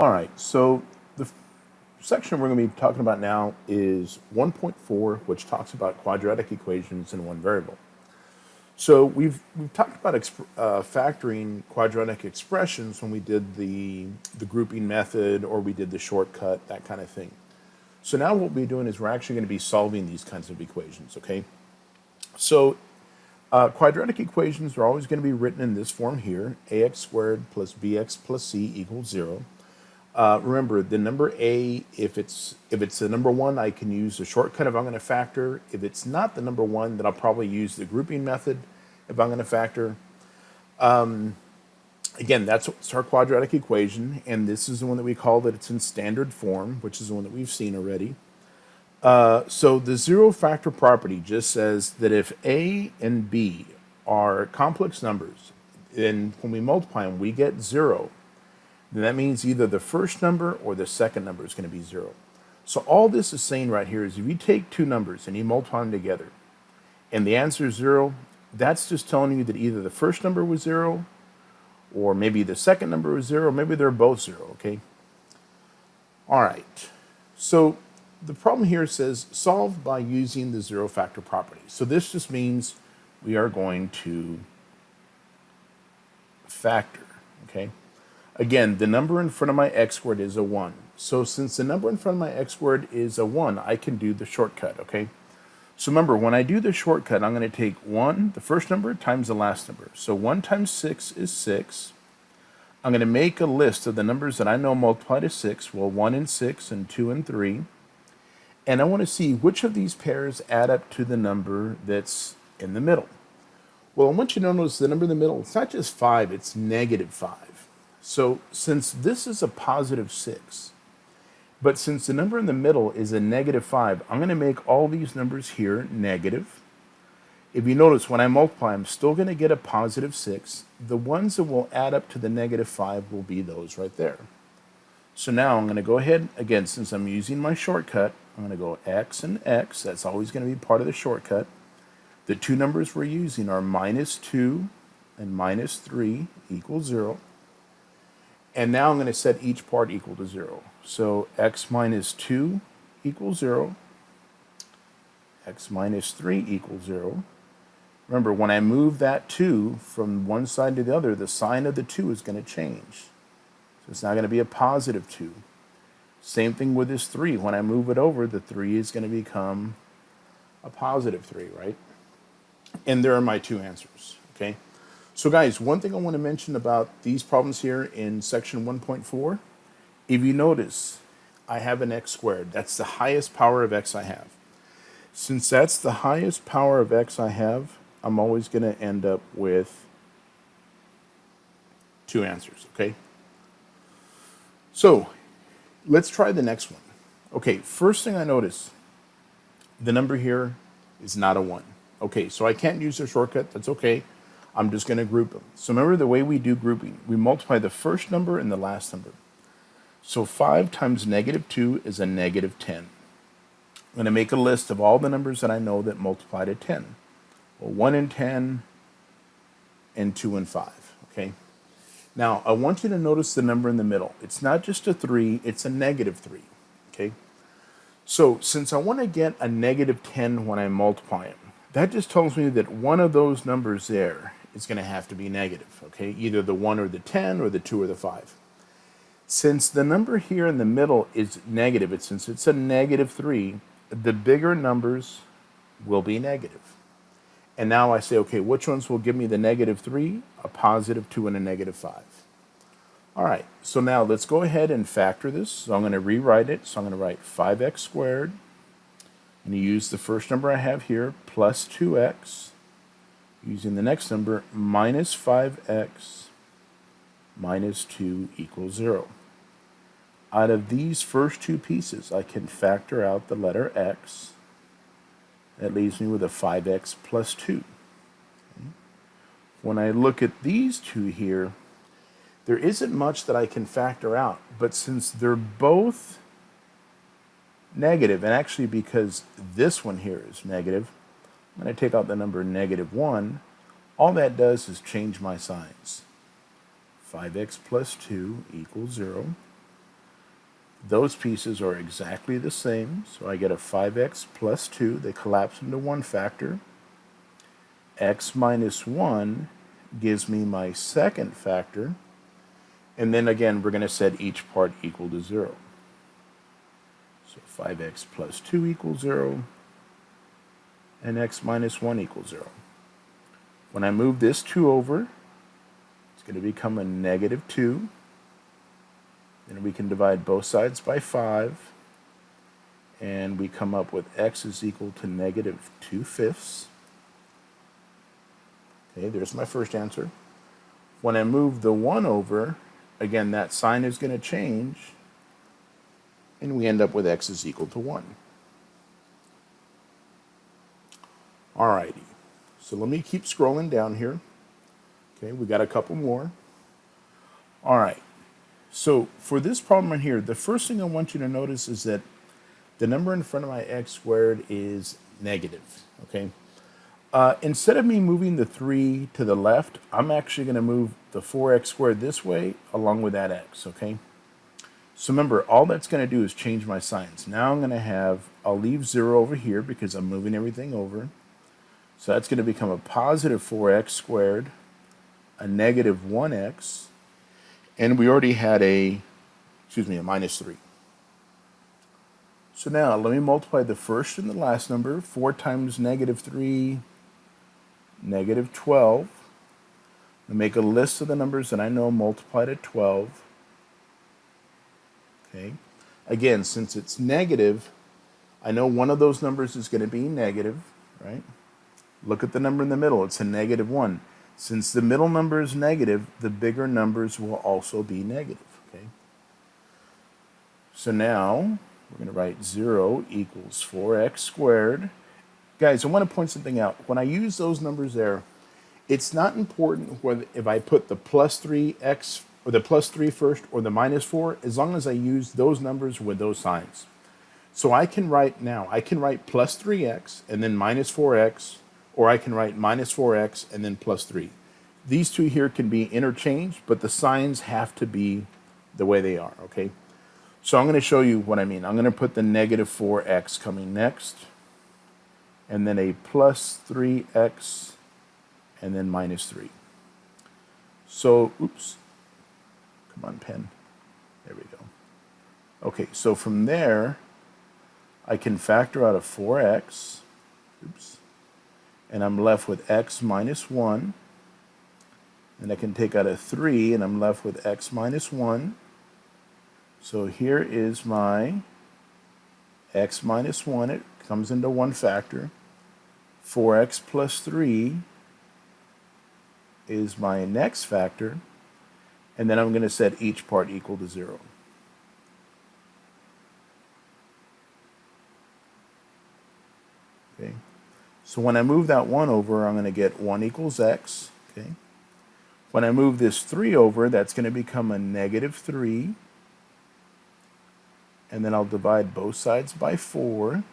All right, so the section we're going to be talking about now is 1.4, which talks about quadratic equations in one variable. So we've talked about factoring quadratic expressions when we did the grouping method or we did the shortcut, that kind of thing. So now what we're doing is we're actually going to be solving these kinds of equations, okay? So quadratic equations are always going to be written in this form here, ax squared plus bx plus c equals 0. Remember, the number a, if it's the number 1, I can use the shortcut if I'm going to factor. If it's not the number 1, then I'll probably use the grouping method if I'm going to factor. Again, that's our quadratic equation, and this is the one that we call that it's in standard form, which is the one that we've seen already. So the zero factor property just says that if a and b are complex numbers, and when we multiply them, we get 0, then that means either the first number or the second number is going to be 0. So all this is saying right here is if you take two numbers and you multiply them together, and the answer is 0, that's just telling you that either the first number was 0, or maybe the second number was 0, maybe they're both 0, okay? All right, so the problem here says solve by using the zero factor property. So this just means we are going to factor, okay? Again, the number in front of my x squared is a 1. So since the number in front of my x squared is a 1, I can do the shortcut, okay? So remember, when I do the shortcut, I'm going to take 1, the first number, times the last number. So 1 times 6 is 6. I'm going to make a list of the numbers that I know multiply to 6. Well, 1 and 6 and 2 and 3. And I want to see which of these pairs add up to the number that's in the middle. Well, I want you to notice the number in the middle, it's not just 5, it's negative 5. So since this is a positive 6, but since the number in the middle is a negative 5, I'm going to make all these numbers here negative. If you notice, when I multiply, I'm still going to get a positive 6. The ones that will add up to the negative 5 will be those right there. So now I'm going to go ahead, again, since I'm using my shortcut, I'm going to go x and x. That's always going to be part of the shortcut. The two numbers we're using are minus 2 and minus 3 equals 0. And now I'm going to set each part equal to 0. So x minus 2 equals 0. X minus 3 equals 0. Remember, when I move that 2 from one side to the other, the sign of the 2 is going to change. So it's now going to be a positive 2. Same thing with this 3. When I move it over, the 3 is going to become a positive 3, right? And there are my two answers, okay? So guys, one thing I want to mention about these problems here in section 1.4, if you notice, I have an x squared. That's the highest power of x I have. Since that's the highest power of x I have, I'm always going to end up with two answers, okay? So let's try the next one. Okay, first thing I notice, the number here is not a 1. Okay, so I can't use a shortcut. That's okay. I'm just going to group them. So remember the way we do grouping. We multiply the first number and the last number. So 5 times negative 2 is a negative 10. I'm going to make a list of all the numbers that I know that multiply to 10. Well, 1 and 10 and 2 and 5, okay? Now, I want you to notice the number in the middle. It's not just a 3, it's a negative 3, okay? So since I want to get a negative 10 when I multiply them, that just tells me that one of those numbers there is going to have to be negative, okay? Either the 1 or the 10 or the 2 or the 5. Since the number here in the middle is negative, since it's a negative 3, the bigger numbers will be negative. And now I say, okay, which ones will give me the negative 3, a positive 2, and a negative 5? All right, so now let's go ahead and factor this. So I'm going to rewrite it. So I'm going to write 5x squared. I'm going to use the first number I have here, plus 2x. Using the next number, minus 5x minus 2 equals 0. Out of these first two pieces, I can factor out the letter x. That leaves me with a 5x plus 2. Okay. When I look at these two here, there isn't much that I can factor out, but since they're both negative, and actually because this one here is negative, I'm going to take out the number negative 1. All that does is change my signs. 5x plus 2 equals 0. Those pieces are exactly the same, so I get a 5x plus 2. They collapse into one factor. X minus 1 gives me my second factor. And then again, we're going to set each part equal to 0. So 5x plus 2 equals 0, and x minus 1 equals 0. When I move this 2 over, it's going to become a negative 2. Then we can divide both sides by 5, and we come up with x is equal to negative 2/5. Okay, there's my first answer. When I move the 1 over, again, that sign is going to change, and we end up with x is equal to 1. Alrighty, so let me keep scrolling down here. Okay, we got a couple more. Alright, so for this problem right here, the first thing I want you to notice is that the number in front of my x squared is negative. Okay, instead of me moving the 3 to the left, I'm actually going to move the 4x squared this way along with that x. Okay, so remember, all that's going to do is change my signs. Now I'm going to have, I'll leave 0 over here because I'm moving everything over. So that's going to become a positive 4x squared, a negative 1x, and we already had a minus 3. So now let me multiply the first and the last number. 4 times negative 3, negative 12. I make a list of the numbers that I know multiplied at 12. Okay. Again, since it's negative, I know one of those numbers is going to be negative, right? Look at the number in the middle. It's a negative 1. Since the middle number is negative, the bigger numbers will also be negative. Okay. So now we're going to write 0 equals 4x squared. Guys, I want to point something out. When I use those numbers there, it's not important whether if I put the plus 3x or the plus 3 first or the minus 4, as long as I use those numbers with those signs. So I can write plus 3x and then minus 4x, or I can write minus 4x and then plus 3. These two here can be interchanged, but the signs have to be the way they are, okay? So I'm going to show you what I mean. I'm going to put the negative 4x coming next, and then a plus 3x, and then minus 3. So, oops. Come on, pen. There we go. Okay, so from there, I can factor out a 4x. Oops. And I'm left with x minus 1. And I can take out a 3, and I'm left with x minus 1. So here is my x minus 1. It comes into one factor. 4x plus 3 is my next factor. And then I'm going to set each part equal to 0. Okay. So when I move that 1 over, I'm going to get 1 equals x. Okay. When I move this 3 over, that's going to become a negative 3. And then I'll divide both sides by 4.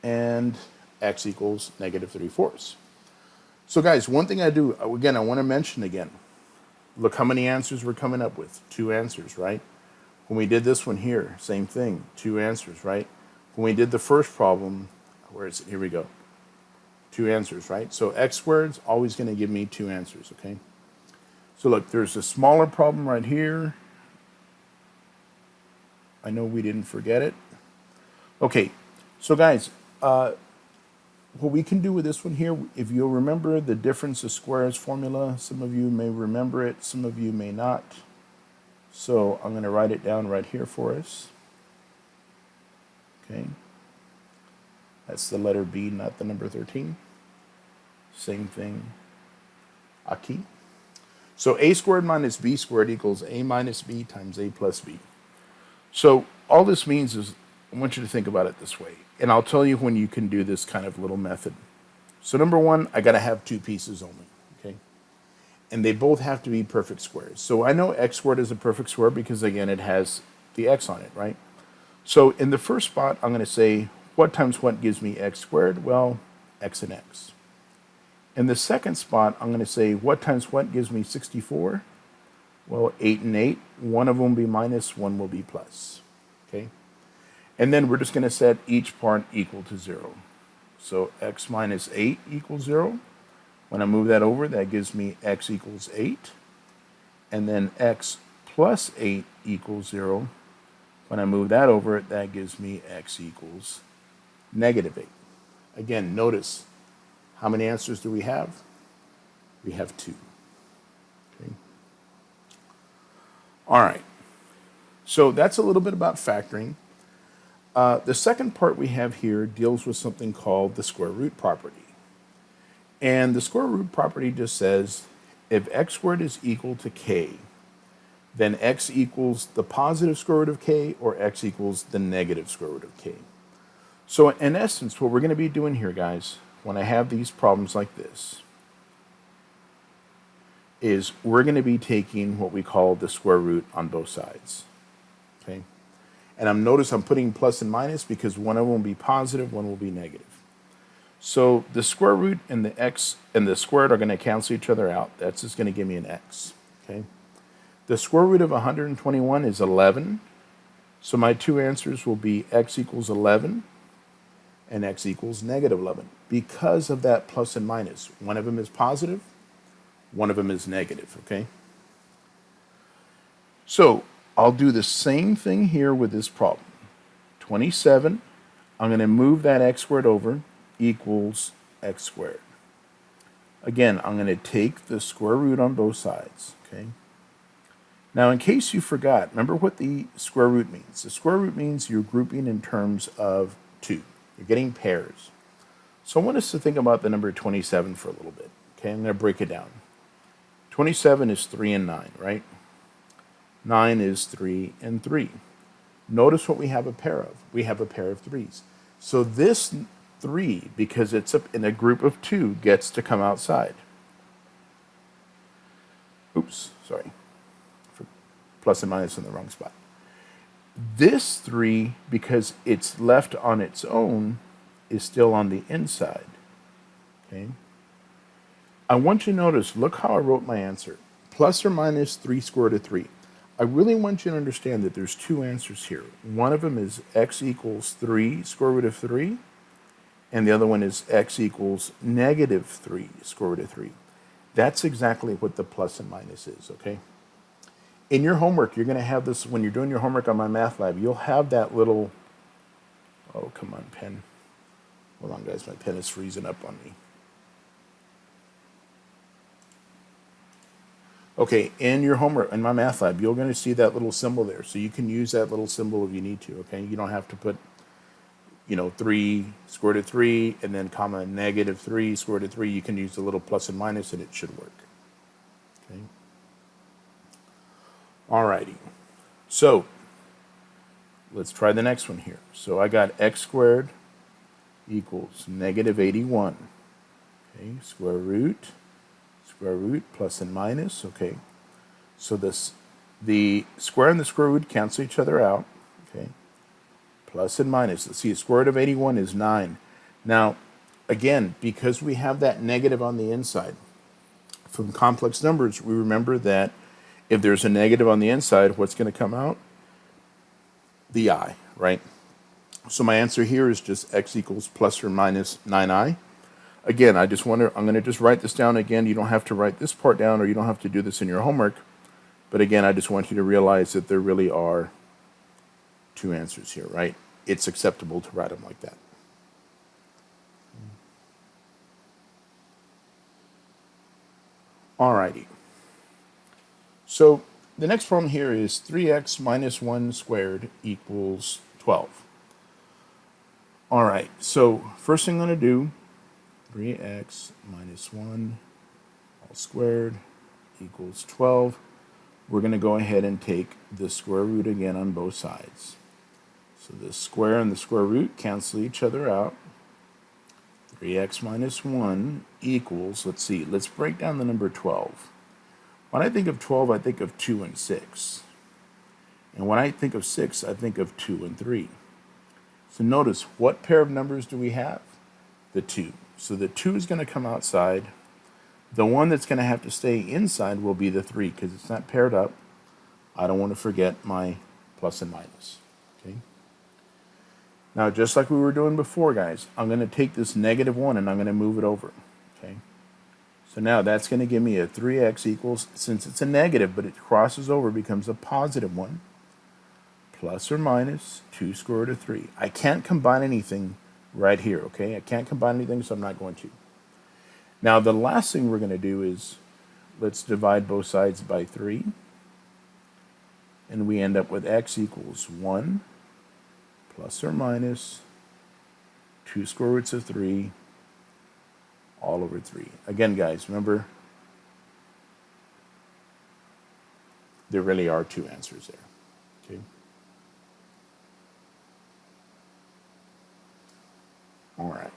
And x equals negative 3/4. So guys, one thing I do, again, I want to mention again, look how many answers we're coming up with. 2 answers, right? When we did this one here, same thing, 2 answers, right? When we did the first problem, where is it? Here we go. 2 answers, right? So x squared's always going to give me 2 answers, okay? So look, there's a smaller problem right here. I know we didn't forget it. Okay, so guys, what we can do with this one here, if you'll remember the difference of squares formula, some of you may remember it, some of you may not. So I'm going to write it down right here for us. Okay. That's the letter B, not the number 13. Same thing. Aquí. So a squared minus b squared equals a minus b times a plus b. So all this means is, I want you to think about it this way. And I'll tell you when you can do this kind of little method. So number 1, I got to have 2 pieces only. Okay. And they both have to be perfect squares. So I know x squared is a perfect square because, again, it has the x on it, right? So in the first spot, I'm going to say, what times what gives me x squared? Well, x and x. In the second spot, I'm going to say, what times what gives me 64? Well, 8 and 8, one of them will be minus, one will be plus. Okay? And then we're just going to set each part equal to 0. So x minus 8 equals 0. When I move that over, that gives me x equals 8. And then x plus 8 equals 0. When I move that over, that gives me x equals negative 8. Again, notice, how many answers do we have? We have 2. Okay. All right. So that's a little bit about factoring. The second part we have here deals with something called the square root property. And the square root property just says if x squared is equal to k, then x equals the positive square root of k or x equals the negative square root of k. So in essence, what we're going to be doing here, guys, when I have these problems like this, is we're going to be taking what we call the square root on both sides. Okay? And notice I'm putting plus and minus because one of them will be positive, one will be negative. So the square root and the x and the squared are going to cancel each other out. That's just going to give me an x. Okay? The square root of 121 is 11. So my two answers will be x equals 11 and x equals negative 11 because of that plus and minus. One of them is positive, one of them is negative. Okay? So I'll do the same thing here with this problem. 27, I'm going to move that x squared over, equals x squared. Again, I'm going to take the square root on both sides. Okay. Now, in case you forgot, remember what the square root means. The square root means you're grouping in terms of 2. You're getting pairs. So I want us to think about the number 27 for a little bit. Okay, I'm going to break it down. 27 is 3 and 9, right? 9 is 3 and 3. Notice what we have a pair of. We have a pair of 3s. So this 3, because it's in a group of 2, gets to come outside. Oops, sorry. For plus and minus in the wrong spot. This 3, because it's left on its own, is still on the inside. Okay. I want you to notice, look how I wrote my answer. Plus or minus 3 square root of 3. I really want you to understand that there's two answers here. One of them is x equals 3 square root of 3. And the other one is x equals negative 3 square root of 3. That's exactly what the plus and minus is, okay? In your homework, you're going to have this, when you're doing your homework on my math lab, you'll have that little, oh, come on, pen. Hold on, guys, my pen is freezing up on me. Okay, in your homework, in my math lab, you're going to see that little symbol there. So you can use that little symbol if you need to, okay? You don't have to put 3 square root of 3, and then comma negative 3 square root of 3. You can use the little plus and minus, and it should work. Okay. Alrighty. So let's try the next one here. So I got x squared equals negative 81. Okay. Square root, plus and minus. Okay. So the square and the square root cancel each other out. Okay. Plus and minus. Let's see, the square root of 81 is 9. Now, again, because we have that negative on the inside, from complex numbers, we remember that if there's a negative on the inside, what's going to come out? The I, right? So my answer here is just x equals plus or minus 9i. Again, I'm going to just write this down again. You don't have to write this part down, or you don't have to do this in your homework. But again, I just want you to realize that there really are two answers here, right? It's acceptable to write them like that. Alrighty. So the next problem here is 3x minus 1 squared equals 12. Alright, so first thing I'm going to do, 3x minus 1 all squared equals 12. We're going to go ahead and take the square root again on both sides. So the square and the square root cancel each other out. 3x minus 1 equals, let's break down the number 12. When I think of 12, I think of 2 and 6. And when I think of 6, I think of 2 and 3. So notice, what pair of numbers do we have? The 2. So the 2 is going to come outside. The one that's going to have to stay inside will be the 3 because it's not paired up. I don't want to forget my plus and minus. Okay. Now, just like we were doing before, guys, I'm going to take this -1 and I'm going to move it over. Okay. So now that's going to give me a 3x equals, since it's a negative, but it crosses over, becomes a positive 1, plus or minus 2 square root of 3. I can't combine anything right here, okay? I can't combine anything, so I'm not going to. Now, the last thing we're going to do is, let's divide both sides by 3. And we end up with x equals 1 plus or minus 2 square roots of 3 all over 3. Again, guys, remember, there really are 2 answers there. Okay. All right.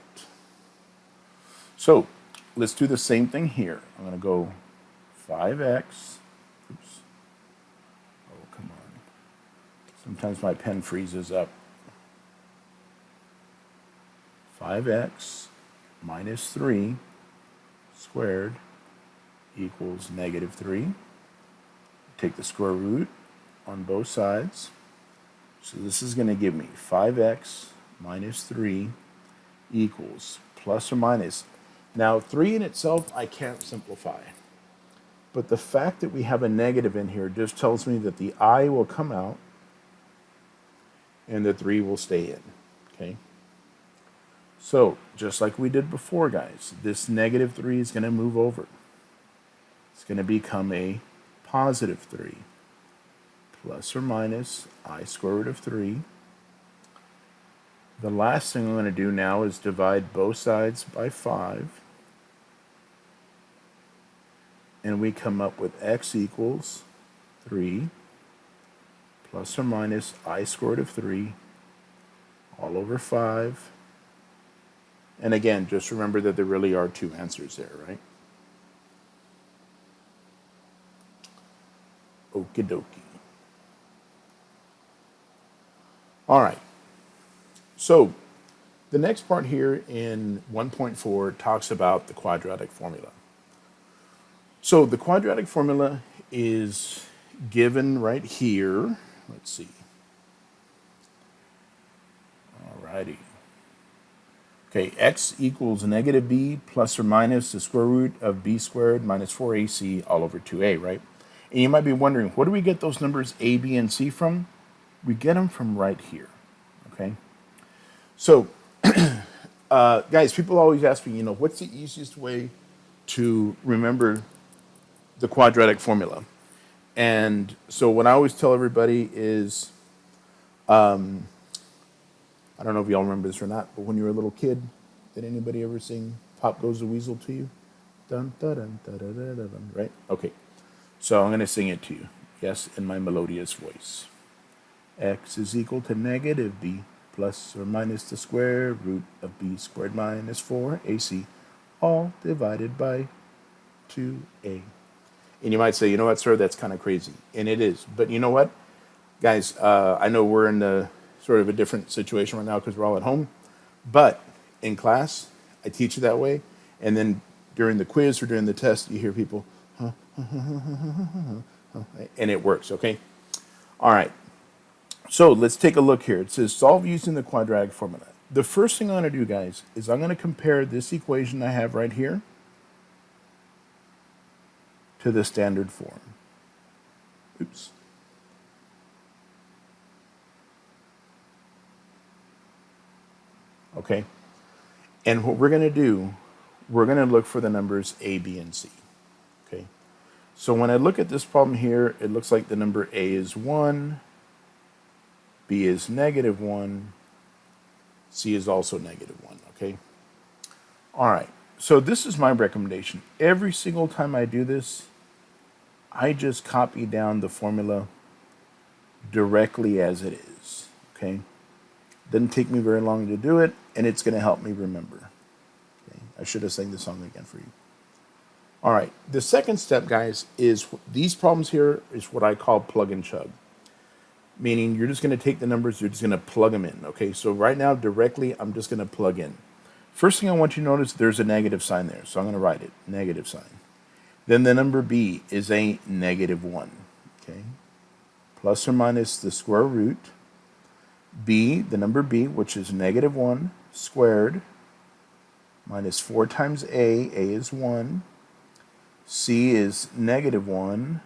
So let's do the same thing here. I'm going to go 5x. Oops. Oh, come on. Sometimes my pen freezes up. 5x minus 3 squared equals -3. Take the square root on both sides. So this is going to give me 5x minus 3 equals plus or minus. Now, 3 in itself, I can't simplify. But the fact that we have a negative in here just tells me that the I will come out and the 3 will stay in. Okay? So, just like we did before, guys, this -3 is going to move over. It's going to become a positive 3 plus or minus I square root of 3. The last thing I'm going to do now is divide both sides by 5. And we come up with x equals 3 plus or minus I square root of 3 all over 5. And again, just remember that there really are 2 answers there, right? Okie dokie. All right. So the next part here in 1.4 talks about the quadratic formula. So the quadratic formula is given right here. Let's see. All righty. Okay, x equals -b plus or minus the square root of b squared minus 4ac all over 2a, right? And you might be wondering, where do we get those numbers a, b, and c from? We get them from right here, okay? So, guys, people always ask me, what's the easiest way to remember the quadratic formula? And so what I always tell everybody is, I don't know if y'all remember this or not, but when you were a little kid, did anybody ever sing Pop Goes the Weasel to you? Dun, dun, dun, dun, dun, dun, dun, dun, right? Okay. So I'm going to sing it to you. Yes, in my melodious voice. X is equal to -b plus or minus the square root of b squared minus 4ac, all divided by 2a. And you might say, you know what, sir, that's kind of crazy. And it is. But you know what? Guys, I know we're in the sort of a different situation right now because we're all at home. But in class, I teach it that way. And then during the quiz or during the test, you hear people, and it works, okay? All right. So let's take a look here. It says solve using the quadratic formula. The first thing I'm going to do, guys, is I'm going to compare this equation I have right here to the standard form. Oops. Okay. And what we're going to do, we're going to look for the numbers a, b, and c. Okay. So when I look at this problem here, it looks like the number a is 1, b is -1, c is also -1, okay? All right, so this is my recommendation. Every single time I do this, I just copy down the formula directly as it is, okay? Doesn't take me very long to do it, and it's going to help me remember. Okay? I should have sang the song again for you. All right, the second step, guys, is these problems here is what I call plug and chug. Meaning you're just going to take the numbers, you're just going to plug them in, okay? So right now, directly, I'm just going to plug in. First thing I want you to notice, there's a negative sign there, so I'm going to write it, negative sign. Then the number b is a negative 1. Okay? Plus or minus the square root. B, the number b, which is negative 1 squared, minus 4 times a is 1. C is negative 1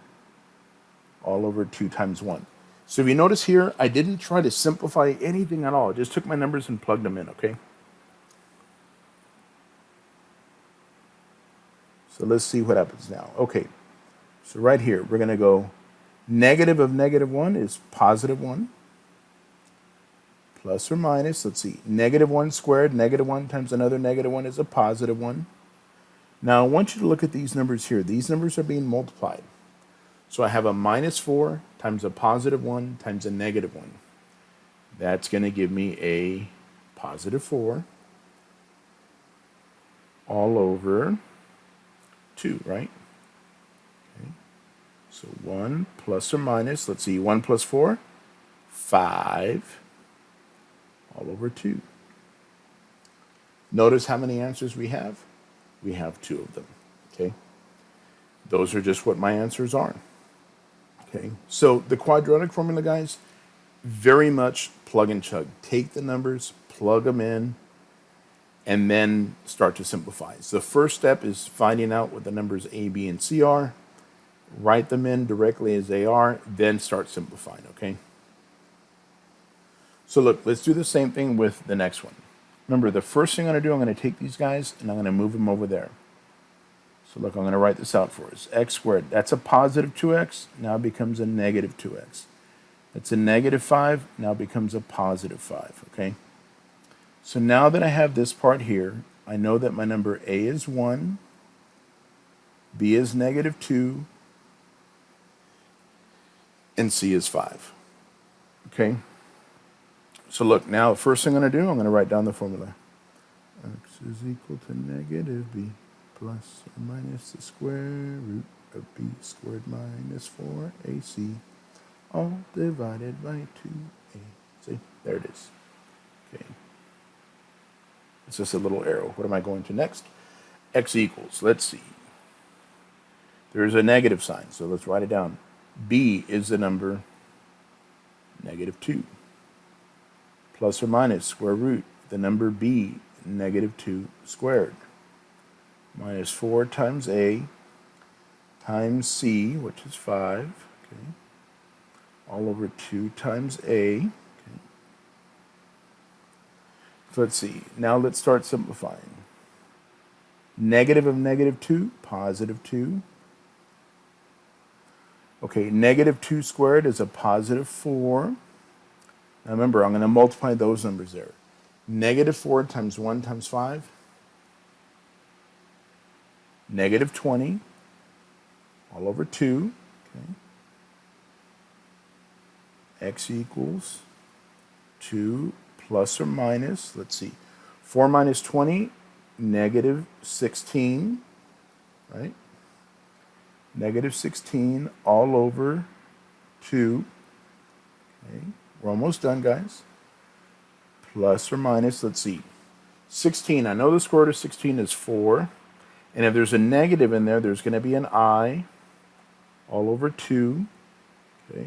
all over 2 times 1. So if you notice here, I didn't try to simplify anything at all. I just took my numbers and plugged them in, okay? So let's see what happens now. Okay, so right here, we're going to go negative of negative 1 is positive 1. Plus or minus, let's see, negative 1 squared, negative 1 times another negative 1 is a positive 1. Now I want you to look at these numbers here. These numbers are being multiplied. So I have a minus 4 times a positive 1 times a negative 1. That's going to give me a positive 4 all over 2, right? Okay. So 1 plus or minus, let's see, 1 plus 4, 5 all over 2. Notice how many answers we have? We have 2 of them, okay? Those are just what my answers are. Okay, so the quadratic formula, guys, very much plug and chug. Take the numbers, plug them in, and then start to simplify. So the first step is finding out what the numbers a, b, and c are. Write them in directly as they are, then start simplifying, okay? So look, let's do the same thing with the next one. Remember, the first thing I'm going to do, I'm going to take these guys and I'm going to move them over there. So look, I'm going to write this out for us. X squared, that's a positive 2x, now becomes a negative 2x. That's a negative 5, now becomes a positive 5, okay? So now that I have this part here, I know that my number a is 1, b is negative 2, and c is 5, okay? So look, now the first thing I'm going to do, I'm going to write down the formula. X is equal to negative b plus or minus the square root of b squared minus 4ac, all divided by 2a. See, there it is. Okay. It's just a little arrow. What am I going to next? X equals, let's see. There's a negative sign, so let's write it down. B is the number negative 2. Plus or minus square root, the number b, negative 2 squared. Minus 4 times a times c, which is 5, okay, all over 2 times a. Okay. So let's see. Now let's start simplifying. Negative of negative 2, positive 2. Okay, negative 2 squared is a positive 4. Now remember, I'm going to multiply those numbers there. Negative 4 times 1 times 5. Negative 20 all over 2. Okay. X equals 2 plus or minus, let's see, 4 minus 20, negative 16, right? Negative 16 all over 2. Okay. We're almost done, guys. Plus or minus, let's see, 16. I know the square root of 16 is 4. And if there's a negative in there, there's going to be an I all over 2. Okay.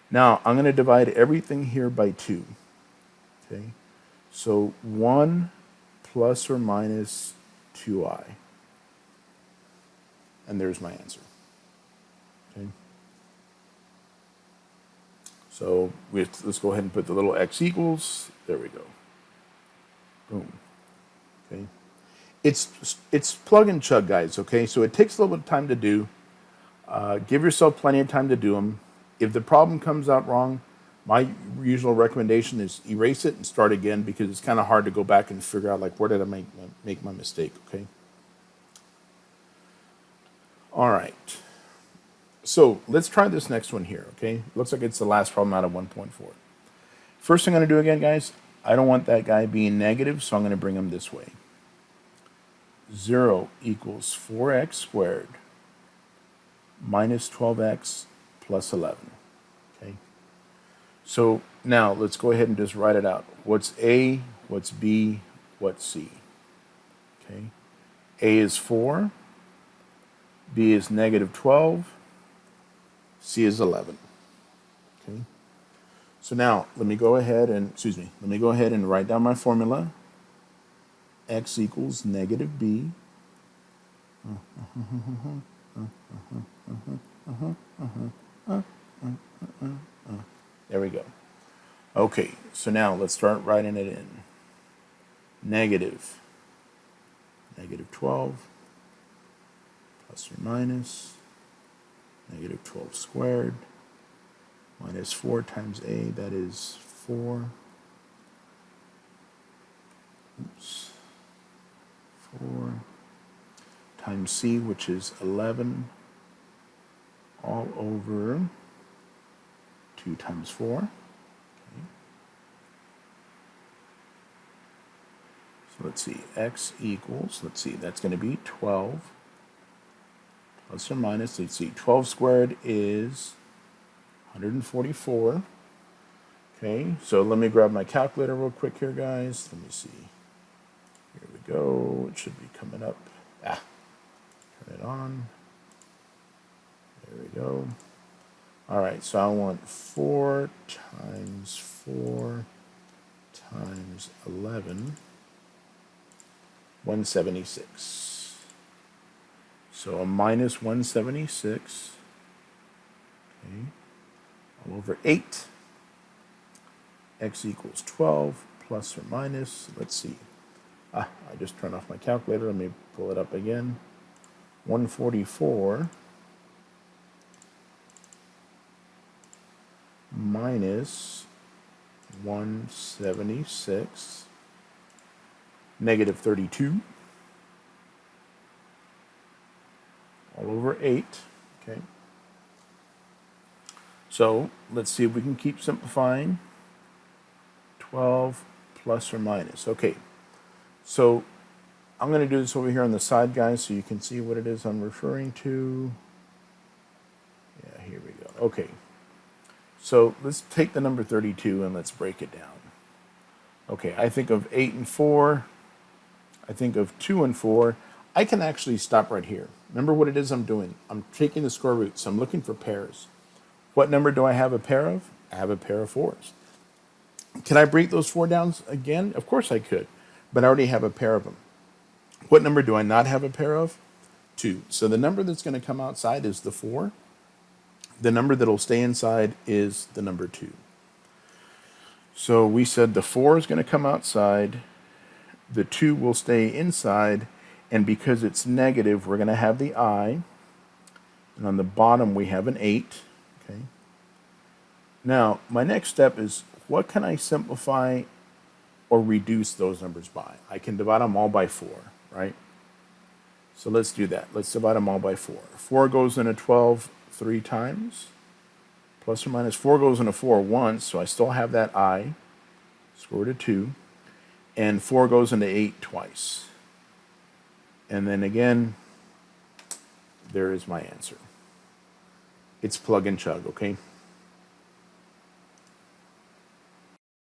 Now, I'm going to divide everything here by 2. Okay. So 1 plus or minus 2i. And there's my answer. Okay. So let's go ahead and put the little x equals. There we go. Boom. Okay. It's plug and chug, guys, okay? So it takes a little bit of time to do. Give yourself plenty of time to do them. If the problem comes out wrong, my usual recommendation is erase it and start again, because it's kind of hard to go back and figure out, like, where did I make my mistake, okay? All right. So let's try this next one here, okay? Looks like it's the last problem out of 1.4. First thing I'm going to do again, guys, I don't want that guy being negative, so I'm going to bring him this way. 0 equals 4x squared minus 12x plus 11. Okay. So now let's go ahead and just write it out. What's A? What's B? What's C? Okay. A is 4. B is negative 12. C is 11. Okay. So now let me go ahead and, write down my formula. X equals negative B. There we go. Okay, so now let's start writing it in. Negative 12 plus or minus negative 12 squared minus 4 times A, that is 4. Oops. 4 times C, which is 11, all over 2 times 4. Okay. So let's see, X equals, that's going to be 12 plus or minus, 12 squared is 144. Okay, so let me grab my calculator real quick here, guys. Let me see. Here we go. It should be coming up. Turn it on. There we go. All right, so I want 4 times 4 times 11, 176. So a minus 176, okay, all over 8. X equals 12 plus or minus, let's see. I just turned off my calculator. Let me pull it up again. 144 minus 176, negative 32, all over 8. Okay. So let's see if we can keep simplifying. 12 plus or minus. Okay. So I'm going to do this over here on the side, guys, so you can see what it is I'm referring to. Yeah, here we go. Okay. So let's take the number 32 and let's break it down. Okay, I think of 8 and 4. I think of 2 and 4. I can actually stop right here. Remember what it is I'm doing. I'm taking the square roots. So I'm looking for pairs. What number do I have a pair of? I have a pair of 4s. Can I break those 4 down again? Of course I could, but I already have a pair of them. What number do I not have a pair of? 2. So the number that's going to come outside is the 4. The number that'll stay inside is the number 2. So we said the 4 is going to come outside, the 2 will stay inside, and because it's negative, we're going to have the I, and on the bottom we have an 8. Okay. Now, my next step is, what can I simplify or reduce those numbers by? I can divide them all by 4, right? So let's do that. Let's divide them all by 4. 4 goes into 12 3 times. Plus or minus 4 goes into 4 once, so I still have that I, square root of 2. And 4 goes into 8 twice. And then again, there is my answer. It's plug and chug, okay?